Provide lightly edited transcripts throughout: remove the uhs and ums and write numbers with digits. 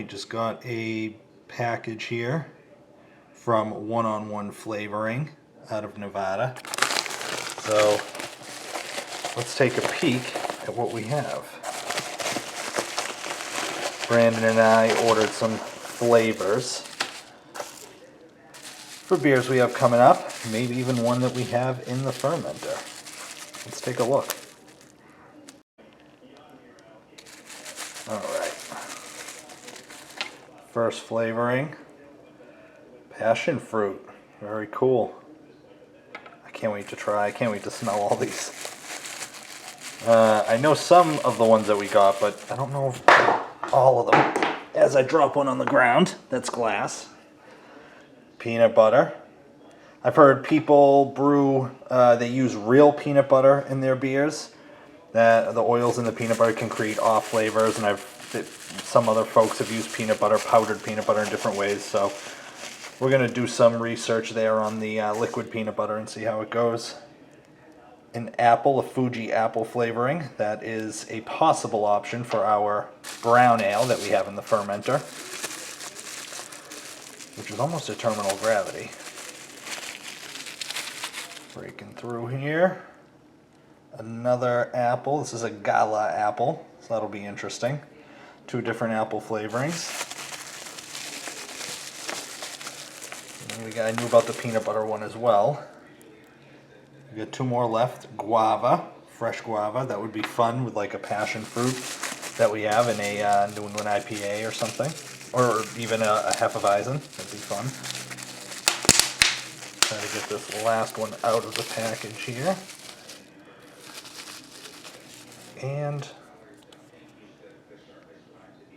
right, just got a package here from OOO Flavoring out of Nevada. So let's take a peek at what we have. Brandon and I ordered some flavors for beers we have coming up, maybe even one that we have in the fermenter. Let's take a look. Alright. First flavoring, passion fruit. Very cool. I can't wait to try. I can't wait to smell all these. I know some of the ones that we got, but I don't know all of them. As I drop one on the ground, that's glass. Peanut butter. I've heard people brew, they use real peanut butter in their beers. That the oils in the peanut butter can create off flavors, and some other folks have used peanut butter, powdered peanut butter in different ways. So we're going to do some research there on the liquid peanut butter and see how it goes. An apple, a Fuji apple flavoring. That is a possible option for our brown ale that we have in the fermenter, which is almost a terminal gravity. Breaking through here. Another apple. This is a Gala apple, so that'll be interesting. Two different apple flavorings. And I knew about the peanut butter one as well. We got two more left. Guava, fresh guava. That would be fun with like a passion fruit that we have in a New England IPA or something, or even a Hefeweizen. That'd be fun. Try to get this last one out of the package here. And,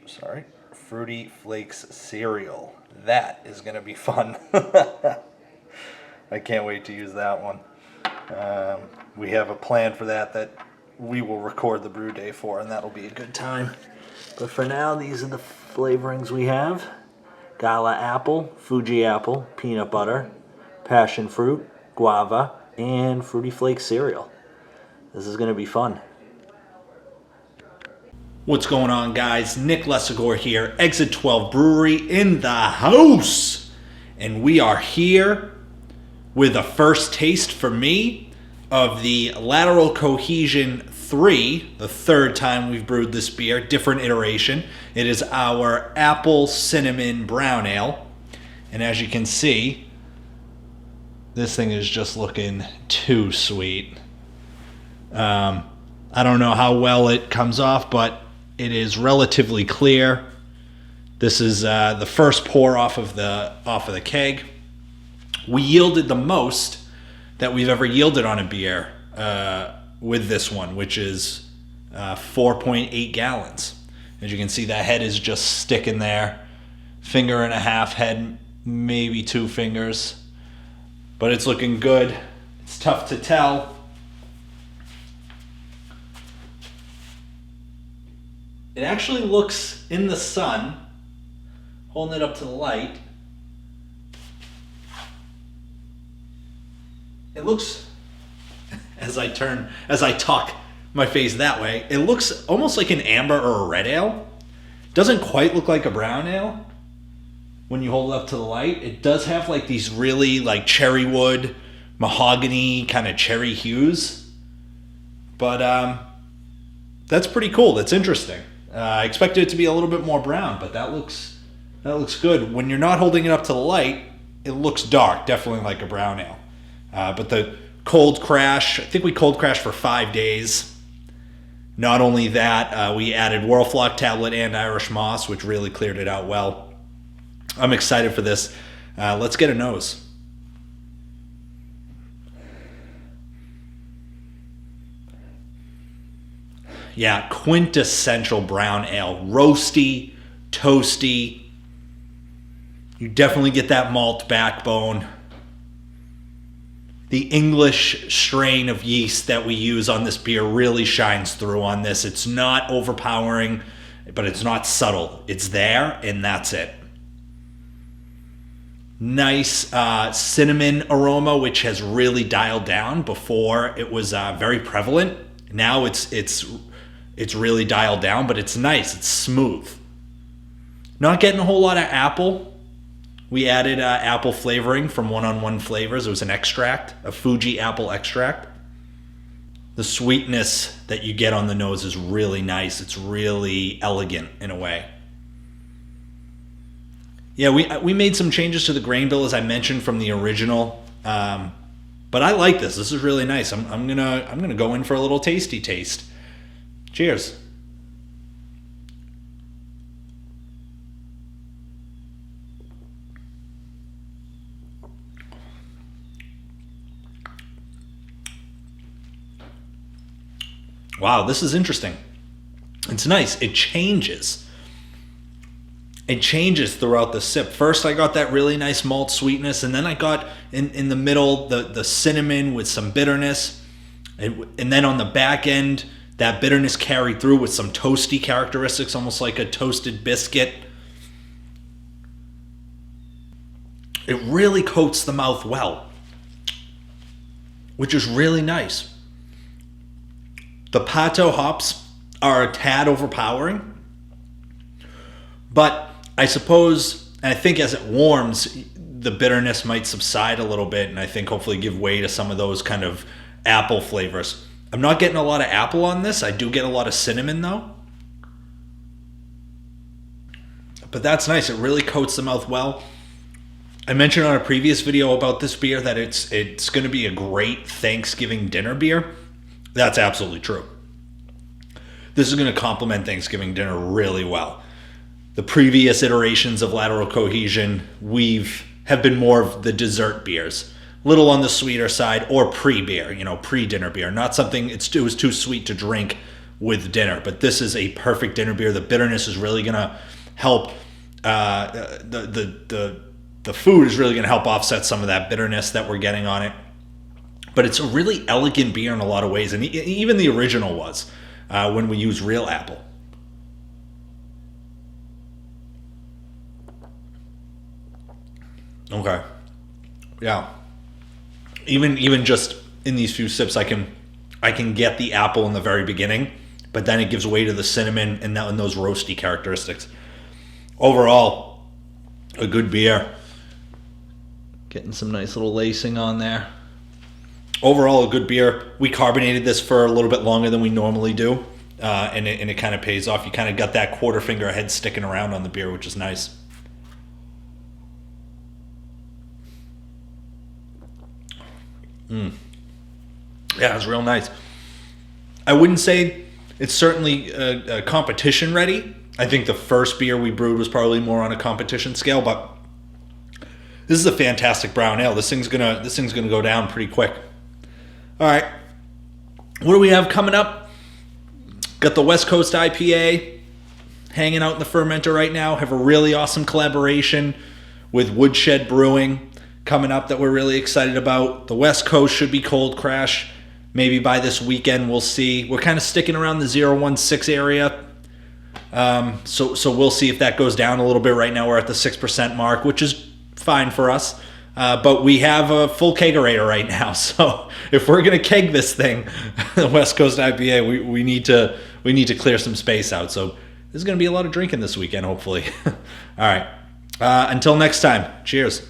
sorry, Fruity Flakes cereal. That is going to be fun. I can't wait to use that one. We have a plan for that we will record the brew day for, and that'll be a good time. But for now, these are the flavorings we have. Gala apple, Fuji apple, peanut butter, passion fruit, guava, and Fruity Flakes cereal. This is going to be fun. What's going on, guys? Nick Lesagore here, Exit 12 Brewery in the house. And we are here with a first taste for me of the Lateral Cohesion 3, the third time we've brewed this beer, different iteration. It is our apple cinnamon brown ale. And as you can see, this thing is just looking too sweet. I don't know how well it comes off, but it is relatively clear. This is the first pour off of the keg. We yielded the most that we've ever yielded on a beer with this one, which is 4.8 gallons. As you can see, that head is just sticking there. Finger and a half head, maybe 2 fingers. But it's looking good. It's tough to tell. It actually looks, in the sun, holding it up to the light, it looks, as I talk my face that way, it looks almost like an amber or a red ale. Doesn't quite look like a brown ale when you hold it up to the light. It does have like these really like cherry wood, mahogany kind of cherry hues. But that's pretty cool. That's interesting. I expected it to be a little bit more brown, but that looks good. When you're not holding it up to the light, it looks dark, definitely like a brown ale. But the cold crash, I think we cold crashed for 5 days. Not only that, we added Whirlflock tablet and Irish moss, which really cleared it out well. I'm excited for this. Let's get a nose. Yeah, quintessential brown ale. Roasty, toasty. You definitely get that malt backbone. The English strain of yeast that we use on this beer really shines through on this. It's not overpowering, but it's not subtle. It's there, and that's it. Nice cinnamon aroma, which has really dialed down. Before, it was very prevalent. Now it's really dialed down, but it's nice. It's smooth. Not getting a whole lot of apple. We added apple flavoring from OOO Flavors. It was an extract, a Fuji apple extract. The sweetness that you get on the nose is really nice. It's really elegant in a way. Yeah, we made some changes to the grain bill, as I mentioned, from the original. But I like this. This is really nice. I'm gonna go in for a little tasty taste. Cheers. Wow, this is interesting. It's nice. It changes. It changes throughout the sip. First, I got that really nice malt sweetness, and then I got in the middle the cinnamon with some bitterness, and then on the back end, that bitterness carried through with some toasty characteristics, almost like a toasted biscuit. It really coats the mouth well, which is really nice. The Pato hops are a tad overpowering, but I suppose, and I think as it warms, the bitterness might subside a little bit, and I think hopefully give way to some of those kind of apple flavors. I'm not getting a lot of apple on this. I do get a lot of cinnamon though. But that's nice. It really coats the mouth well. I mentioned on a previous video about this beer that it's going to be a great Thanksgiving dinner beer. That's absolutely true. This is going to complement Thanksgiving dinner really well. The previous iterations of Lateral Cohesion have been more of the dessert beers, little on the sweeter side, or pre-beer, pre-dinner beer. Not something it was too sweet to drink with dinner, but this is a perfect dinner beer. The bitterness is really going to help. The food is really going to help offset some of that bitterness that we're getting on it. But it's a really elegant beer in a lot of ways, and even the original was when we use real apple. Okay, yeah. Even just in these few sips, I can get the apple in the very beginning, but then it gives way to the cinnamon and those roasty characteristics. Overall, a good beer. Getting some nice little lacing on there. Overall, a good beer. We carbonated this for a little bit longer than we normally do, and it kind of pays off. You kind of got that quarter finger head sticking around on the beer, which is nice. Yeah, it's real nice. I wouldn't say it's certainly a competition ready. I think the first beer we brewed was probably more on a competition scale, but this is a fantastic brown ale. This thing's gonna go down pretty quick. All right, what do we have coming up? Got the West Coast IPA hanging out in the fermenter right now. Have a really awesome collaboration with Woodshed Brewing coming up that we're really excited about. The West Coast should be cold crash. Maybe by this weekend, we'll see. We're kind of sticking around the 0.16 area. So we'll see if that goes down a little bit. Right now we're at the 6% mark, which is fine for us. But we have a full kegerator right now. So if we're going to keg this thing, the West Coast IPA, we need to clear some space out. So there's going to be a lot of drinking this weekend, hopefully. All right. Until next time, cheers.